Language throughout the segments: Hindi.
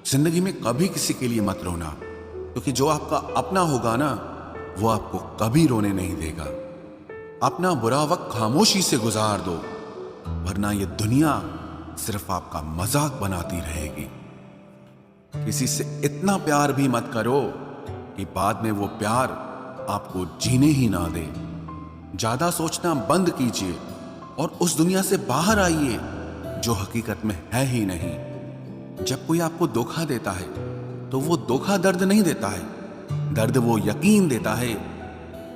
जिंदगी में कभी किसी के लिए मत रोना, क्योंकि जो आपका अपना होगा ना, वो आपको कभी रोने नहीं देगा। अपना बुरा वक्त खामोशी से गुजार दो, वरना ये दुनिया सिर्फ आपका मजाक बनाती रहेगी। किसी से इतना प्यार भी मत करो कि बाद में वो प्यार आपको जीने ही ना दे। ज्यादा सोचना बंद कीजिए और उस दुनिया से बाहर आइए जो हकीकत में है ही नहीं। जब कोई आपको धोखा देता है तो वो धोखा दर्द नहीं देता है, दर्द वो यकीन देता है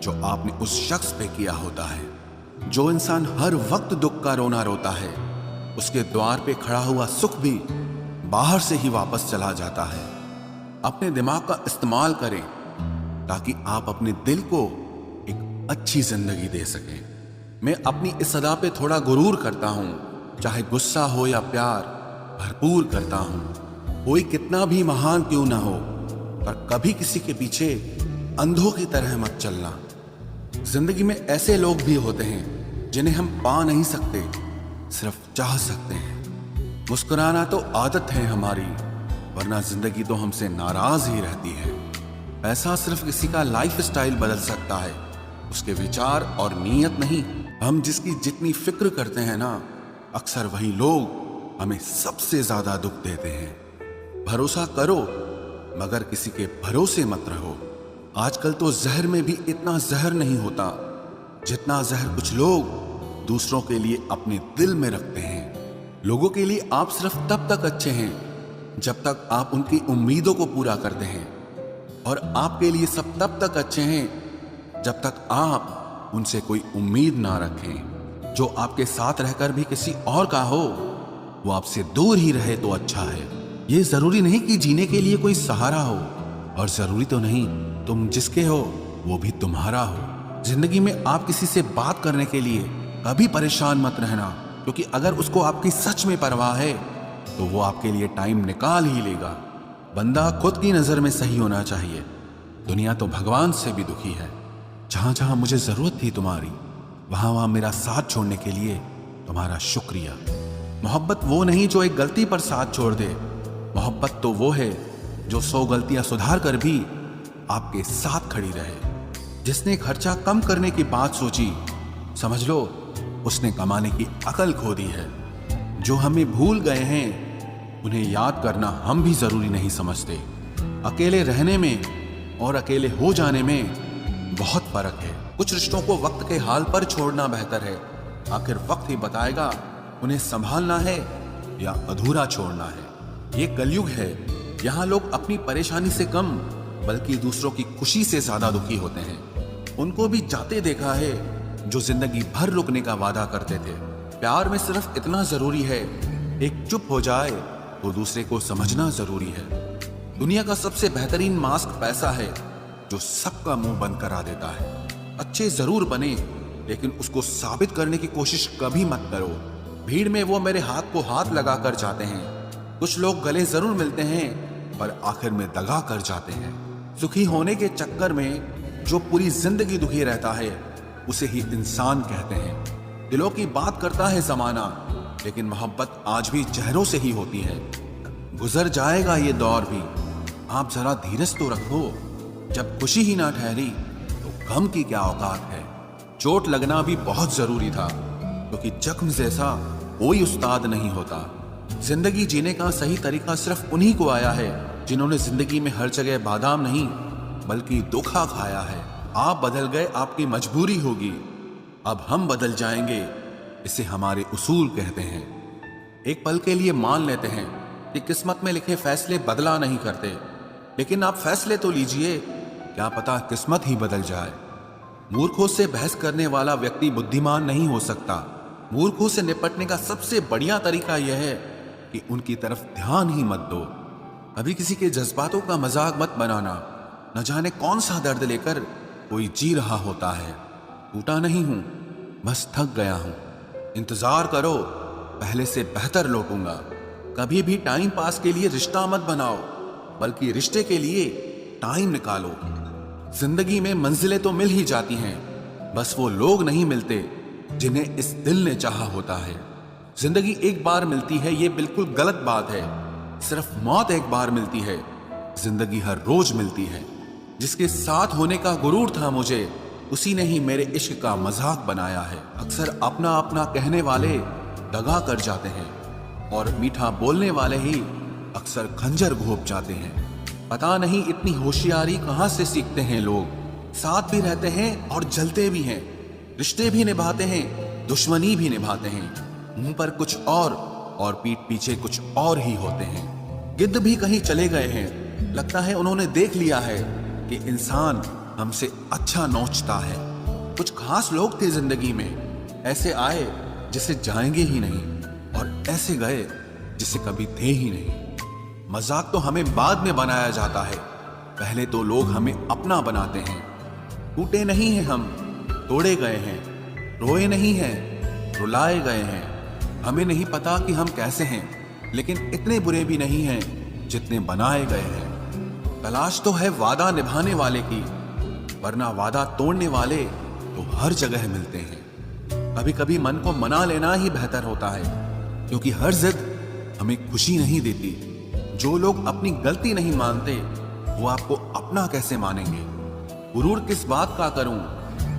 जो आपने उस शख्स पे किया होता है। जो इंसान हर वक्त दुख का रोना रोता है, उसके द्वार पे खड़ा हुआ सुख भी बाहर से ही वापस चला जाता है। अपने दिमाग का इस्तेमाल करें ताकि आप अपने दिल को एक अच्छी जिंदगी दे सकें। मैं अपनी इस सदा पे थोड़ा गुरूर करता हूं, चाहे गुस्सा हो या प्यार भरपूर करता हूं। कोई कितना भी महान क्यों ना हो, पर कभी किसी के पीछे अंधों की तरह मत चलना। जिंदगी में ऐसे लोग भी होते हैं जिन्हें हम पा नहीं सकते, सिर्फ चाह सकते हैं। मुस्कुराना तो आदत है हमारी, वरना जिंदगी तो हमसे नाराज ही रहती है। पैसा सिर्फ किसी का लाइफ स्टाइल बदल सकता है, उसके विचार और नीयत नहीं। हम जिसकी जितनी फिक्र करते हैं ना, अक्सर वही लोग हमें सबसे ज्यादा दुख देते हैं। भरोसा करो मगर किसी के भरोसे मत रहो। आजकल तो जहर में भी इतना जहर नहीं होता जितना जहर कुछ लोग दूसरों के लिए अपने दिल में रखते हैं। लोगों के लिए आप सिर्फ तब तक अच्छे हैं जब तक आप उनकी उम्मीदों को पूरा करते हैं, और आपके लिए सब तब तक अच्छे हैं जब तक आप उनसे कोई उम्मीद ना रखें। जो आपके साथ रहकर भी किसी और का हो, वो आपसे दूर ही रहे तो अच्छा है। ये जरूरी नहीं कि जीने के लिए कोई सहारा हो, और जरूरी तो नहीं तुम जिसके हो वो भी तुम्हारा हो। जिंदगी में आप किसी से बात करने के लिए कभी परेशान मत रहना, क्योंकि अगर उसको आपकी सच में परवाह है तो वो आपके लिए टाइम निकाल ही लेगा। बंदा खुद की नजर में सही होना चाहिए। दुनिया तो भगवान से भी दुखी है। जहां जहां मुझे जरूरत थी तुम्हारी, वहां वहां मेरा साथ छोड़ने के लिए तुम्हारा शुक्रिया। मोहब्बत वो नहीं जो एक गलती पर साथ छोड़ दे। मोहब्बत तो वो है जो 100 गलतियां सुधार कर भी आपके साथ खड़ी रहे। जिसने खर्चा कम करने की बात सोची, समझ लो उसने कमाने की अकल खो दी है। जो हमें भूल गए हैं उन्हें याद करना हम भी जरूरी नहीं समझते। अकेले रहने में और अकेले हो जाने में बहुत फर्क है। कुछ रिश्तों को वक्त के हाल पर छोड़ना बेहतर है। आखिर वक्त ही बताएगा उन्हें संभालना है या अधूरा छोड़ना है। ये कलयुग है, यहाँ लोग अपनी परेशानी से कम बल्कि दूसरों की खुशी से ज्यादा दुखी होते हैं। उनको भी जाते देखा है जो जिंदगी भर रुकने का वादा करते थे। प्यार में सिर्फ इतना जरूरी है, एक चुप हो जाए तो दूसरे को समझना जरूरी है। दुनिया का सबसे बेहतरीन मास्क पैसा है, जो सबका मुंह बंद करा देता है। अच्छे जरूर बने, लेकिन उसको साबित करने की कोशिश कभी मत करो। भीड़ में वो मेरे हाथ को हाथ लगा कर जाते हैं। कुछ लोग गले जरूर मिलते हैं, पर आखिर में दगा कर जाते हैं। सुखी होने के चक्कर में जो पूरी जिंदगी दुखी रहता है, उसे ही इंसान कहते हैं। दिलों की बात करता है जमाना, लेकिन मोहब्बत आज भी चेहरों से ही होती है। गुजर जाएगा ये दौर भी, आप जरा धीरज तो रखो। जब खुशी ही ना ठहरी तो गम की क्या औकात है। चोट लगना भी बहुत जरूरी था, क्योंकि जख्म जैसा कोई उस्ताद नहीं होता। जिंदगी जीने का सही तरीका सिर्फ उन्हीं को आया है जिन्होंने जिंदगी में हर जगह बादाम नहीं बल्कि धोखा खाया है। आप बदल गए, आपकी मजबूरी होगी, अब हम बदल जाएंगे, इसे हमारे उसूल कहते हैं। एक पल के लिए मान लेते हैं कि किस्मत में लिखे फैसले बदला नहीं करते, लेकिन आप फैसले तो लीजिए, क्या पता किस्मत ही बदल जाए। मूर्खों से बहस करने वाला व्यक्ति बुद्धिमान नहीं हो सकता। मूर्खों से निपटने का सबसे बढ़िया तरीका यह है कि उनकी तरफ ध्यान ही मत दो। कभी किसी के जज्बातों का मजाक मत बनाना। न जाने कौन सा दर्द लेकर कोई जी रहा होता है। टूटा नहीं हूं, बस थक गया हूं। इंतजार करो, पहले से बेहतर लौटूंगा। कभी भी टाइम पास के लिए रिश्ता मत बनाओ, बल्कि रिश्ते के लिए टाइम निकालो। जिंदगी में मंजिलें तो मिल ही जाती हैं, बस वो लोग नहीं मिलते जिन्हें इस दिल ने चाहा होता है। जिंदगी एक बार मिलती है, ये बिल्कुल गलत बात है। सिर्फ मौत एक बार मिलती है, जिंदगी हर रोज मिलती है। जिसके साथ होने का गुरूर था मुझे, उसी ने ही मेरे इश्क का मजाक बनाया है। अक्सर अपना अपना कहने वाले दगा कर जाते हैं, और मीठा बोलने वाले ही अक्सर खंजर घोंप जाते हैं। पता नहीं इतनी होशियारी कहाँ से सीखते हैं लोग। साथ भी रहते हैं और जलते भी हैं, रिश्ते भी निभाते हैं, दुश्मनी भी निभाते हैं। मुंह पर कुछ और पीठ पीछे कुछ और ही होते हैं। गिद्ध भी कहीं चले गए हैं, लगता है उन्होंने देख लिया है कि इंसान हमसे अच्छा नोचता है। कुछ खास लोग थे जिंदगी में, ऐसे आए जिसे जाएंगे ही नहीं, और ऐसे गए जिसे कभी थे ही नहीं। मजाक तो हमें बाद में बनाया जाता है, पहले तो लोग हमें अपना बनाते हैं। टूटे नहीं हैं हम, तोड़े गए हैं, रोए नहीं हैं, रुलाए गए हैं। हमें नहीं पता कि हम कैसे हैं, लेकिन इतने बुरे भी नहीं हैं जितने बनाए गए हैं। तलाश तो है वादा निभाने वाले की, वरना वादा तोड़ने वाले तो हर जगह मिलते हैं। कभी कभी मन को मना लेना ही बेहतर होता है, क्योंकि हर जिद हमें खुशी नहीं देती। जो लोग अपनी गलती नहीं मानते, वो आपको अपना कैसे मानेंगे? गुरूर किस बात का करूं,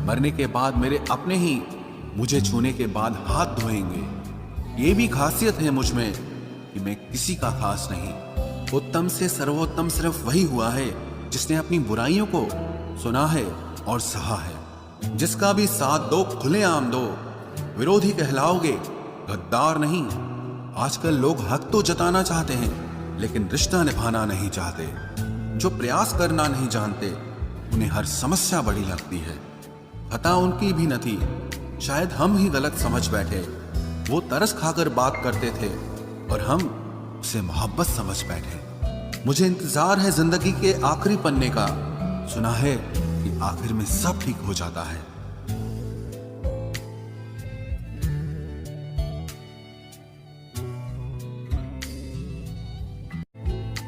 मरने के बाद मेरे अपने ही मुझे छूने के बाद हाथ धोएंगे। ये भी खासियत है मुझ में कि मैं किसी का खास नहीं। उत्तम से सर्वोत्तम सिर्फ वही हुआ है जिसने अपनी बुराइयों को सुना है और सहा है। जिसका भी साथ दो खुलेआम दो, विरोधी कहलाओगे, गद्दार नहीं। आजकल लोग हक तो जताना चाहते हैं, लेकिन रिश्ता निभाना नहीं चाहते। जो प्रयास करना नहीं जानते, उन्हें हर समस्या बड़ी लगती है। खता उनकी भी न थी, शायद हम ही गलत समझ बैठे। वो तरस खाकर बात करते थे और हम उसे मोहब्बत समझ बैठे। मुझे इंतजार है जिंदगी के आखिरी पन्ने का, सुना है कि आखिर में सब ठीक हो जाता है।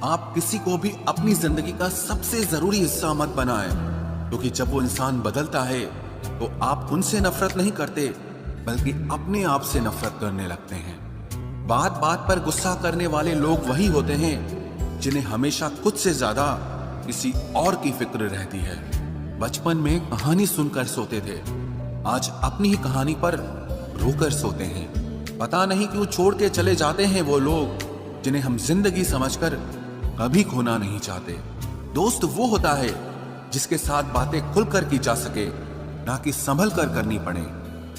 आप किसी को भी अपनी जिंदगी का सबसे जरूरी हिस्सा मत बनाएं, क्योंकि जब वो इंसान बदलता है तो आप उनसे नफरत नहीं करते, बल्कि अपने आप से नफरत करने लगते हैं। बात बात पर गुस्सा करने वाले लोग वही होते हैं जिन्हें हमेशा खुद से ज्यादा किसी और की फिक्र रहती है। बचपन में कहानी सुनकर सोते थे, आज अपनी ही कहानी पर रोकर सोते हैं। पता नहीं क्यों छोड़ के चले जाते हैं वो लोग जिन्हें हम जिंदगी समझकर कभी खोना नहीं चाहते। दोस्त वो होता है जिसके साथ बातें खुलकर की जा सके, ना कि संभल कर करनी पड़े।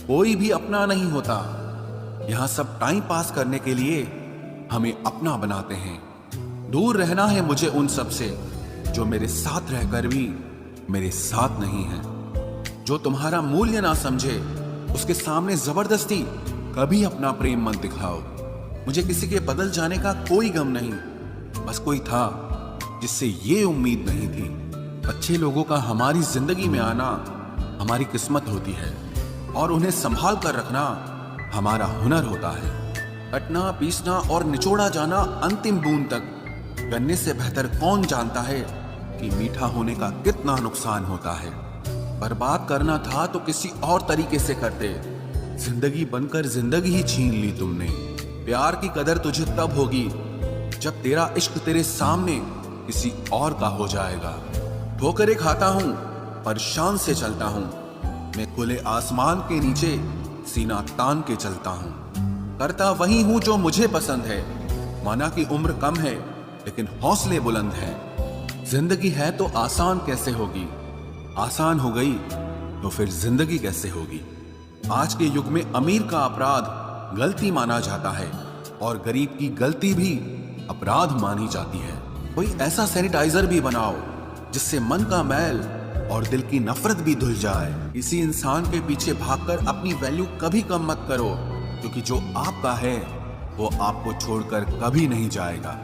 कोई भी अपना नहीं होता, यहां सब टाइम पास करने के लिए हमें अपना बनाते हैं। दूर रहना है मुझे उन सब से जो मेरे साथ रहकर भी मेरे साथ नहीं है। जो तुम्हारा मूल्य ना समझे, उसके सामने जबरदस्ती कभी अपना प्रेम मत दिखाओ। मुझे किसी के बदल जाने का कोई गम नहीं, बस कोई था जिससे ये उम्मीद नहीं थी। अच्छे लोगों का हमारी जिंदगी में आना हमारी किस्मत होती है, और उन्हें संभाल कर रखना हमारा हुनर होता है। कटना, पीसना और निचोड़ा जाना अंतिम बूंद तक, करने से बेहतर कौन जानता है कि मीठा होने का कितना नुकसान होता है। बर्बाद करना था तो किसी और तरीके से करते, जिंदगी बनकर जिंदगी ही छीन ली तुमने। प्यार की कदर तुझे तब होगी जब तेरा इश्क तेरे सामने किसी और का हो जाएगा। ठोकरें खाता हूं पर शान से चलता हूं, मैं खुले आसमान के नीचे सीना तान के चलता हूं। करता वही हूं जो मुझे पसंद है, माना कि उम्र कम है लेकिन हौसले बुलंद हैं। जिंदगी है तो आसान कैसे होगी, आसान हो गई तो फिर जिंदगी कैसे होगी। आज के युग में अमीर का अपराध गलती माना जाता है, और गरीब की गलती भी अपराध मानी जाती है। कोई ऐसा सैनिटाइजर भी बनाओ जिससे मन का मैल और दिल की नफरत भी धुल जाए। किसी इंसान के पीछे भागकर अपनी वैल्यू कभी कम मत करो, क्योंकि जो आपका है वो आपको छोड़कर कभी नहीं जाएगा।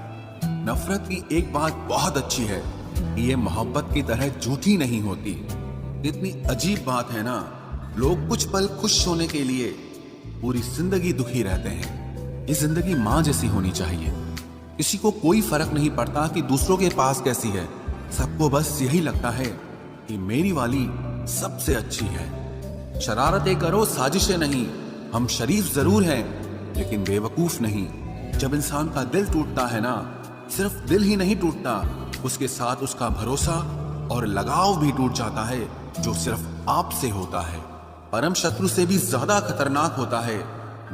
नफरत की एक बात बहुत अच्छी है कि ये मोहब्बत की तरह झूठी नहीं होती। इतनी अजीब बात है ना, लोग कुछ पल खुश होने के लिए पूरी जिंदगी दुखी रहते हैं। ये जिंदगी माँ जैसी होनी चाहिए। किसी को कोई फर्क नहीं पड़ता कि दूसरों के पास कैसी है, सबको बस यही लगता है कि मेरी वाली सबसे अच्छी है। शरारतें करो, साजिशें नहीं। हम शरीफ जरूर हैं लेकिन बेवकूफ नहीं। जब इंसान का दिल टूटता है ना, सिर्फ दिल ही नहीं टूटता, उसके साथ उसका भरोसा और लगाव भी टूट जाता है, जो सिर्फ आपसे होता है। परम शत्रु से भी ज्यादा खतरनाक होता है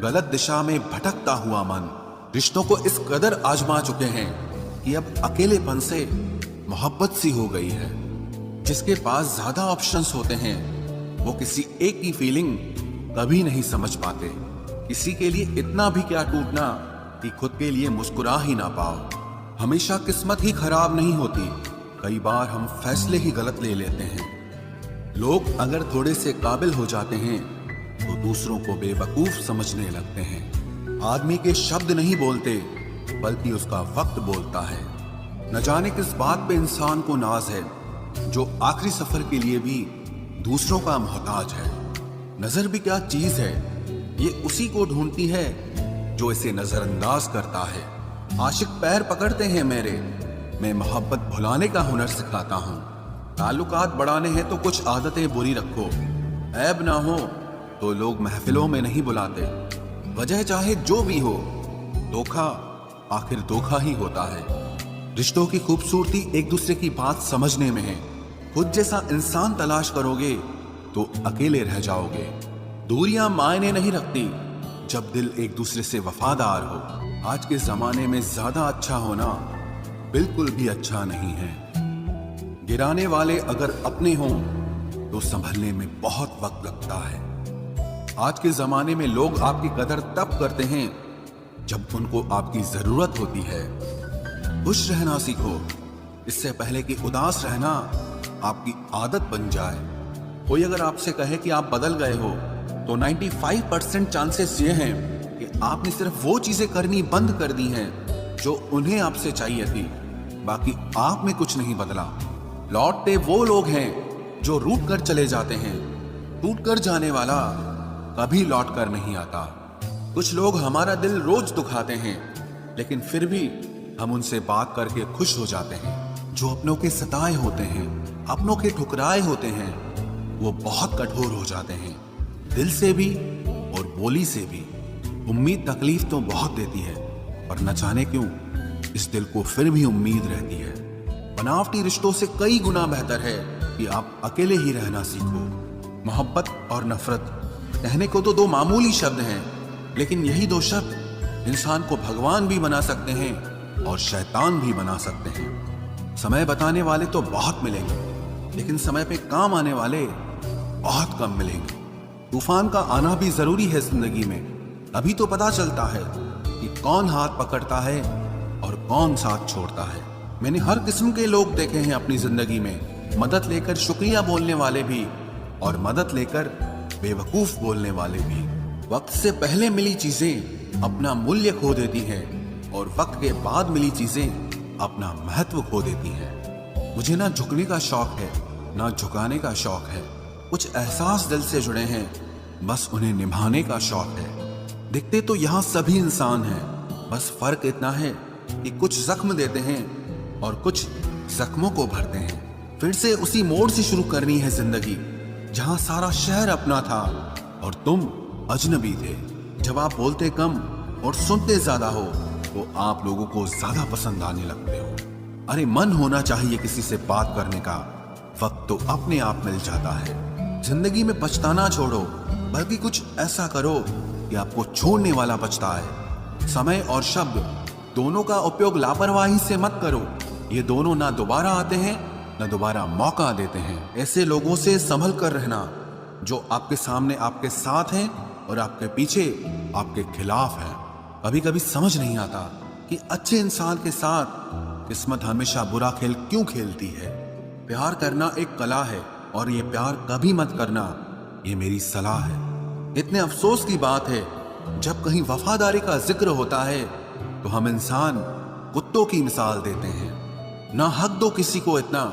गलत दिशा में भटकता हुआ मन। रिश्तों को इस कदर आजमा चुके हैं कि अब अकेलेपन से मोहब्बत सी हो गई है। जिसके पास ज्यादा ऑप्शंस होते हैं वो किसी एक की फीलिंग कभी नहीं समझ पाते। किसी के लिए इतना भी क्या टूटना कि खुद के लिए मुस्कुरा ही ना पाओ। हमेशा किस्मत ही खराब नहीं होती, कई बार हम फैसले ही गलत ले लेते हैं। लोग अगर थोड़े से काबिल हो जाते हैं तो दूसरों को बेवकूफ समझने लगते हैं। आदमी के शब्द नहीं बोलते बल्कि उसका वक्त बोलता है। न जाने किस बात पे इंसान को नाज है, जो आखिरी सफर के लिए भी दूसरों का मोहताज है। नजर भी क्या चीज है, ये उसी को ढूंढती है जो इसे नजरअंदाज करता है। आशिक पैर पकड़ते हैं मेरे, मैं मोहब्बत भुलाने का हुनर सिखाता हूँ। ताल्लुकात बढ़ाने हैं तो कुछ आदतें बुरी रखो, ऐब ना हो तो लोग महफिलों में नहीं बुलाते। वजह चाहे जो भी हो, धोखा आखिर धोखा ही होता है। रिश्तों की खूबसूरती एक दूसरे की बात समझने में है। खुद जैसा इंसान तलाश करोगे तो अकेले रह जाओगे। दूरियां मायने नहीं रखती जब दिल एक दूसरे से वफादार हो। आज के जमाने में ज्यादा अच्छा होना बिल्कुल भी अच्छा नहीं है। गिराने वाले अगर अपने हों तो संभलने में बहुत वक्त लगता है। आज के जमाने में लोग आपकी कदर तब करते हैं जब उनको आपकी जरूरत होती है। खुश रहना सीखो, इससे पहले कि उदास रहना आपकी आदत बन जाए। कोई अगर आपसे कहे कि आप बदल गए हो तो 95% चांसेस ये हैं कि आपने सिर्फ वो चीजें करनी बंद कर दी हैं जो उन्हें आपसे चाहिए थी। बाकी आप में कुछ नहीं बदला। लौटते वो लोग हैं जो रूठ कर चले जाते हैं। टूट कर जाने वाला कभी लौट कर नहीं आता। कुछ लोग हमारा दिल रोज दुखाते हैं, लेकिन फिर भी हम उनसे बात करके खुश हो जाते हैं। जो अपनों के सताए होते हैं, अपनों के ठुकराए होते हैं, वो बहुत कठोर हो जाते हैं, दिल से भी और बोली से भी। उम्मीद तकलीफ तो बहुत देती है, पर न जाने क्यों इस दिल को फिर भी उम्मीद रहती है। बनावटी रिश्तों से कई गुना बेहतर है कि आप अकेले ही रहना सीखो। मोहब्बत और नफरत कहने को तो दो मामूली शब्द हैं, लेकिन यही दो शब्द इंसान को भगवान भी बना सकते हैं और शैतान भी बना सकते हैं। समय बताने वाले तो बहुत मिलेंगे, लेकिन समय पे काम आने वाले बहुत कम मिलेंगे। तूफान का आना भी जरूरी है जिंदगी में, तभी तो पता चलता है कि कौन हाथ पकड़ता है और कौन साथ छोड़ता है। मैंने हर किस्म के लोग देखे हैं अपनी जिंदगी में, मदद लेकर शुक्रिया बोलने वाले भी और मदद लेकर बेवकूफ बोलने वाले भी। वक्त से पहले मिली चीजें अपना मूल्य खो देती हैं और वक्त के बाद मिली चीजें अपना महत्व खो देती हैं। मुझे ना झुकने का शौक है ना झुकाने का शौक है। कुछ एहसास दिल से जुड़े हैं, बस उन्हें निभाने का शौक है। दिखते तो यहाँ सभी इंसान हैं, बस फर्क इतना है कि कुछ जख्म देते हैं और कुछ जख्मों को भरते हैं। फिर से उसी मोड़ से शुरू करनी है जिंदगी जहाँ सारा शहर अपना था और तुम अजनबी थे। जब आप बोलते कम और सुनते ज्यादा हो तो आप लोगों को ज्यादा पसंद आने लगते हो। अरे मन होना चाहिए किसी से बात करने का, वक्त तो अपने आप मिल जाता है। जिंदगी में पछताना छोड़ो, बल्कि कुछ ऐसा करो कि आपको छोड़ने वाला पछताए। समय और शब्द दोनों का उपयोग लापरवाही से मत करो। ये दोनों ना दोबारा आते हैं ना दोबारा मौका देते हैं। ऐसे लोगों से संभल कर रहना जो आपके सामने आपके साथ हैं और आपके पीछे आपके खिलाफ हैं। कभी कभी समझ नहीं आता कि अच्छे इंसान के साथ किस्मत हमेशा बुरा खेल क्यों खेलती है। प्यार करना एक कला है और ये प्यार कभी मत करना, ये मेरी सलाह है। इतने अफसोस की बात है जब कहीं वफादारी का जिक्र होता है तो हम इंसान कुत्तों की मिसाल देते हैं। ना हक दो किसी को इतना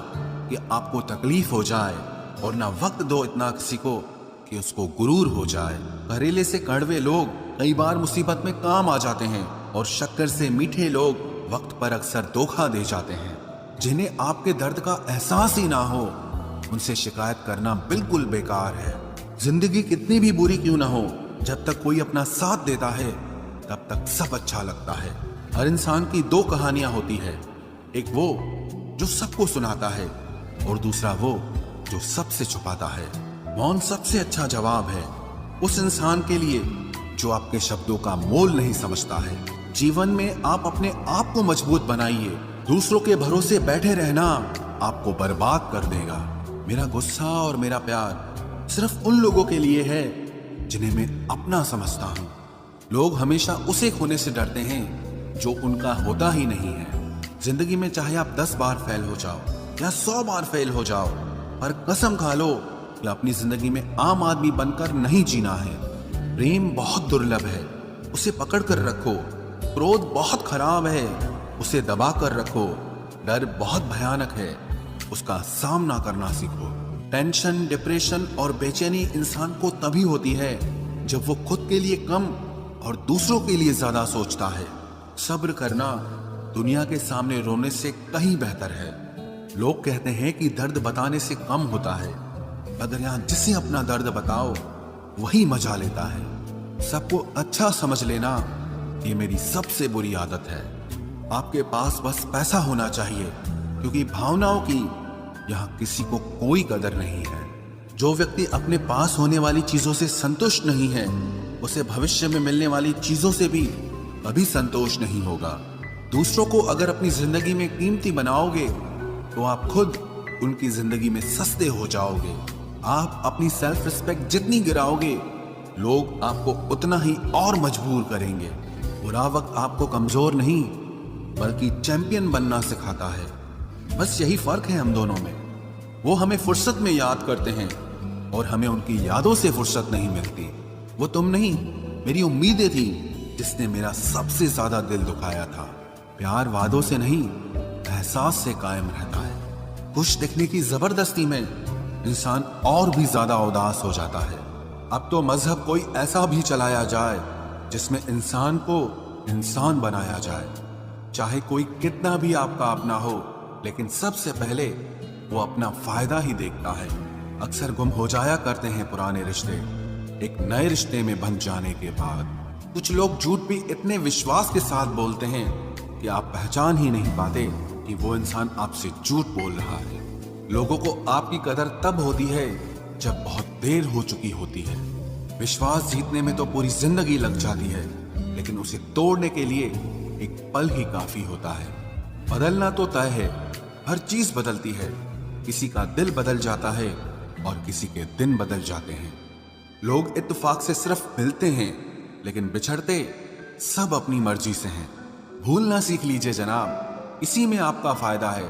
कि आपको तकलीफ हो जाए और ना वक्त दो इतना किसी को कि उसको गुरूर हो जाए। करेले से कड़वे लोग कई बार मुसीबत में काम आ जाते हैं और शक्कर से मीठे लोग वक्त पर अक्सर धोखा दे जाते हैं। जिन्हें आपके दर्द का एहसास ही ना हो उनसे शिकायत करना बिल्कुल बेकार है। जिंदगी कितनी भी बुरी क्यों ना हो, जब तक कोई अपना साथ देता है तब तक सब अच्छा लगता है। हर इंसान की दो कहानियां होती है, एक वो जो सबको सुनाता है और दूसरा वो जो सबसे छुपाता है। मौन सबसे अच्छा जवाब है उस इंसान के लिए जो आपके शब्दों का मोल नहीं समझता है। जीवन में आप अपने आप को मजबूत बनाइए, दूसरों के भरोसे बैठे रहना आपको बर्बाद कर देगा। मेरा गुस्सा और मेरा प्यार सिर्फ उन लोगों के लिए है जिन्हें मैं अपना समझता हूँ। लोग हमेशा उसे खोने से डरते हैं जो उनका होता ही नहीं है। जिंदगी में चाहे आप 10 बार फेल हो जाओ या 100 बार फेल हो जाओ, पर कसम खा लो कि अपनी जिंदगी में आम आदमी बनकर नहीं जीना है। प्रेम बहुत दुर्लभ है, उसे पकड़ कर रखो। क्रोध बहुत खराब है, उसे दबा कर रखो। डर बहुत भयानक है, उसका सामना करना सीखो। टेंशन, डिप्रेशन और बेचैनी इंसान को तभी होती है जब वो खुद के लिए कम और दूसरों के लिए ज्यादा सोचता है। सब्र करना दुनिया के सामने रोने से कहीं बेहतर है। लोग कहते हैं कि दर्द बताने से कम होता है, अगर यहाँ जिसे अपना दर्द बताओ वही मजा लेता है। सबको अच्छा समझ लेना ये मेरी सबसे बुरी आदत है। आपके पास बस पैसा होना चाहिए, क्योंकि भावनाओं की यहाँ किसी को कोई कदर नहीं है। जो व्यक्ति अपने पास होने वाली चीजों से संतुष्ट नहीं है, उसे भविष्य में मिलने वाली चीजों से भी कभी संतोष नहीं होगा। दूसरों को अगर अपनी जिंदगी में कीमती बनाओगे तो आप खुद उनकी जिंदगी में सस्ते हो जाओगे। आप अपनी सेल्फ रिस्पेक्ट जितनी गिराओगे, लोग आपको उतना ही और मजबूर करेंगे। बुरा वक्त आपको कमजोर नहीं बल्कि चैंपियन बनना सिखाता है। बस यही फर्क है हम दोनों में। वो हमें फुर्सत में याद करते हैं और हमें उनकी यादों से फुर्सत नहीं मिलती। वो तुम नहीं, मेरी उम्मीदें थी जिसने मेरा सबसे ज्यादा दिल दुखाया था। प्यार वादों से नहीं, एहसास से कायम रहता है। खुश दिखने की जबरदस्ती में इंसान और भी ज्यादा उदास हो जाता है। अब तो मजहब कोई ऐसा भी चलाया जाए जिसमें इंसान को इंसान बनाया जाए। चाहे कोई कितना भी आपका अपना हो, लेकिन सबसे पहले वो अपना फायदा ही देखता है। अक्सर गुम हो जाया करते हैं पुराने रिश्ते एक नए रिश्ते में बन जाने के बाद। कुछ लोग झूठ भी इतने विश्वास के साथ बोलते हैं कि आप पहचान ही नहीं पाते कि वो इंसान आपसे झूठ बोल रहा है। लोगों को आपकी कदर तब होती है जब बहुत देर हो चुकी होती है। विश्वास जीतने में तो पूरी जिंदगी लग जाती है, लेकिन उसे तोड़ने के लिए एक पल ही काफी होता है। बदलना तो तय है, हर चीज बदलती है। किसी का दिल बदल जाता है और किसी के दिन बदल जाते हैं। लोग इत्तेफाक से सिर्फ मिलते हैं, लेकिन बिछड़ते सब अपनी मर्जी से हैं। भूलना सीख लीजिए जनाब, इसी में आपका फायदा है,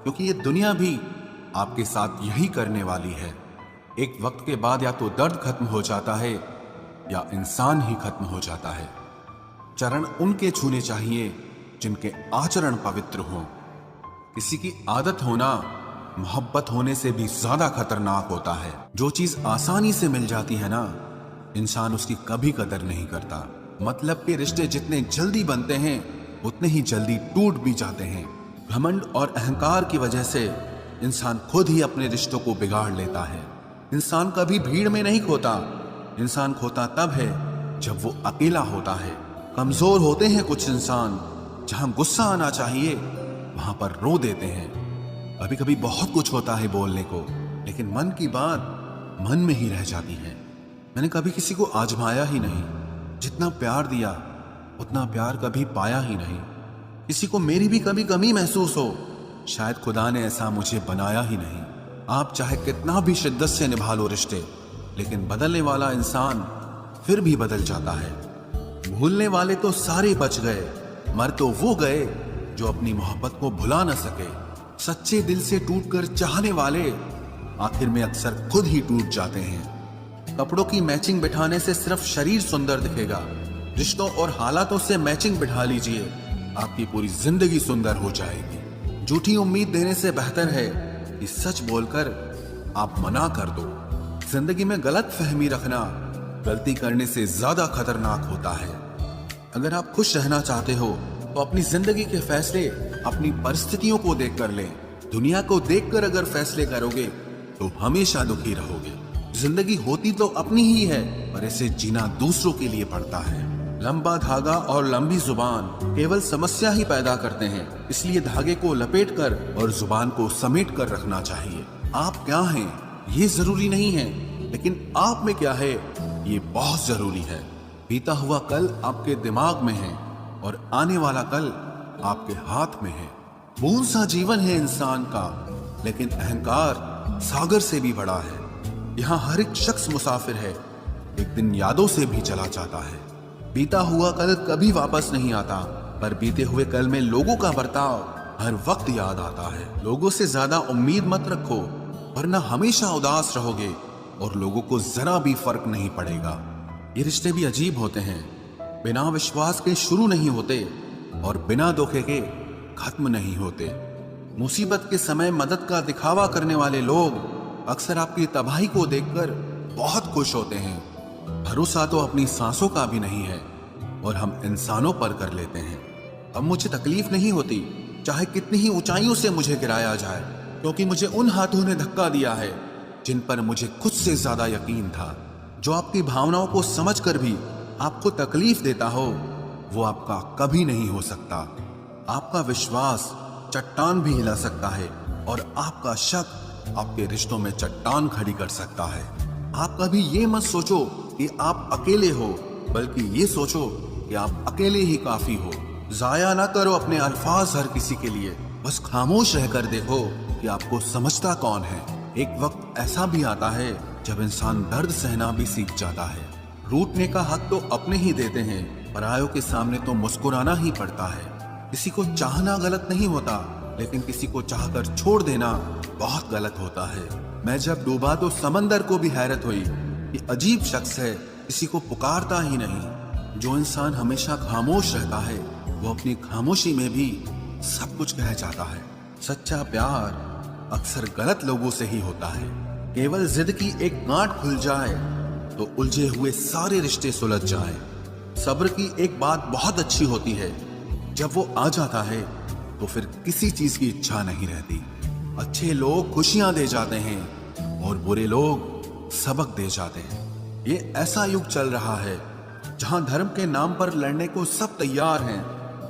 क्योंकि ये दुनिया भी आपके साथ यही करने वाली है। एक वक्त के बाद या तो दर्द खत्म हो जाता है या इंसान ही खत्म हो जाता है। चरण उनके छूने चाहिए जिनके आचरण पवित्र हों। किसी की आदत होना मोहब्बत होने से भी ज्यादा खतरनाक होता है। जो चीज आसानी से मिल जाती है ना, इंसान उसकी कभी कदर नहीं करता। मतलब के रिश्ते जितने जल्दी बनते हैं उतने ही जल्दी टूट भी जाते हैं। घमंड और अहंकार की वजह से इंसान खुद ही अपने रिश्तों को बिगाड़ लेता है। इंसान कभी भीड़ में नहीं खोता, इंसान खोता तब है जब वो अकेला होता है। कमजोर होते हैं कुछ इंसान, जहां गुस्सा आना चाहिए वहां पर रो देते हैं। कभी कभी बहुत कुछ होता है बोलने को, लेकिन मन की बात मन में ही रह जाती है। मैंने कभी किसी को आजमाया ही नहीं, जितना प्यार दिया उतना प्यार कभी पाया ही नहीं। किसी को मेरी भी कभी कमी महसूस हो, शायद खुदा ने ऐसा मुझे बनाया ही नहीं। आप चाहे कितना भी शिद्दत से निभा लो रिश्ते, लेकिन बदलने वाला इंसान फिर भी बदल जाता है। भूलने वाले तो सारे बच गए, मर तो वो गए जो अपनी मोहब्बत को भुला न सके। सच्चे दिल से टूटकर चाहने वाले आखिर में अक्सर खुद ही टूट जाते हैं। कपड़ों की मैचिंग बिठाने से सिर्फ शरीर सुंदर दिखेगा, रिश्तों और हालातों से मैचिंग बिठा लीजिए, आपकी पूरी जिंदगी सुंदर हो जाएगी। झूठी उम्मीद देने से बेहतर है कि सच बोलकर आप मना कर दो। जिंदगी में गलत फहमी रखना गलती करने से ज्यादा खतरनाक होता है। अगर आप खुश रहना चाहते हो तो अपनी जिंदगी के फैसले अपनी परिस्थितियों को देखकर लें। दुनिया को देखकर अगर फैसले करोगे तो हमेशा दुखी रहोगे। जिंदगी होती तो अपनी ही है, पर इसे जीना दूसरों के लिए पड़ता है। लंबा धागा और लंबी जुबान केवल समस्या ही पैदा करते हैं। इसलिए धागे को लपेटकर और जुबान को समेट कर रखना चाहिए। आप क्या हैं ये जरूरी नहीं है, लेकिन आप में क्या है ये बहुत जरूरी है। बीता हुआ कल आपके दिमाग में है और आने वाला कल आपके हाथ में है। बूंद सा जीवन है इंसान का, लेकिन अहंकार सागर से भी बड़ा है। यहाँ हर एक शख्स मुसाफिर है, एक दिन यादों से भी चला जाता है। बीता हुआ कल कभी वापस नहीं आता, पर बीते हुए कल में लोगों का बर्ताव हर वक्त याद आता है। लोगों से ज्यादा उम्मीद मत रखो, वरना हमेशा उदास रहोगे और लोगों को जरा भी फर्क नहीं पड़ेगा। ये रिश्ते भी अजीब होते हैं, बिना विश्वास के शुरू नहीं होते और बिना धोखे के खत्म नहीं होते। मुसीबत के समय मदद का दिखावा करने वाले लोग अक्सर आपकी तबाही को देखकर बहुत खुश होते हैं। भरोसा तो अपनी सांसों का भी नहीं है और हम इंसानों पर कर लेते हैं। अब मुझे तकलीफ नहीं होती चाहे कितनी ही ऊंचाइयों से मुझे गिराया जाए, क्योंकि मुझे उन हाथों ने धक्का दिया है जिन पर मुझे खुद से ज्यादा यकीन था। जो आपकी भावनाओं को समझकर भी आपको तकलीफ देता हो, वो आपका कभी नहीं हो सकता। आपका विश्वास चट्टान भी हिला सकता है और आपका शक आपके रिश्तों में चट्टान खड़ी कर सकता है। आप कभी ये मत सोचो कि आप अकेले हो, बल्कि ये सोचो कि आप अकेले ही काफी हो। जाया ना करो अपने अल्फाज हर किसी के लिए, बस खामोश रहकर देखो कि आपको समझता कौन है। एक वक्त ऐसा भी आता है जब इंसान दर्द सहना भी सीख जाता है। रूठने का हक तो अपने ही देते हैं, परायों के सामने तो मुस्कुराना ही पड़ता है। किसी को चाहना गलत नहीं होता, लेकिन किसी को चाहकर छोड़ देना बहुत गलत होता है। मैं जब डूबा तो समंदर को भी हैरत हुई कि अजीब शख्स है, किसी को पुकारता ही नहीं। जो इंसान हमेशा खामोश रहता है, वो अपनी खामोशी में भी सब कुछ कह जाता है। सच्चा प्यार अक्सर गलत लोगों से ही होता है। केवल जिद की एक गांठ खुल जाए तो उलझे हुए सारे रिश्ते सुलझ जाएं। सब्र की एक बात बहुत अच्छी होती है, जब वो आ जाता है तो फिर किसी चीज की इच्छा नहीं रहती। अच्छे लोग खुशियां दे जाते हैं और बुरे लोग सबक दे जाते हैं। ये ऐसा युग चल रहा है जहां धर्म के नाम पर लड़ने को सब तैयार हैं,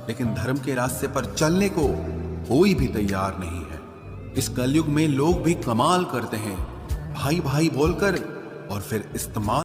लेकिन धर्म के रास्ते पर चलने को कोई भी तैयार नहीं है। इस कलयुग में लोग भी कमाल करते हैं, भाई भाई बोलकर और फिर इस्तेमाल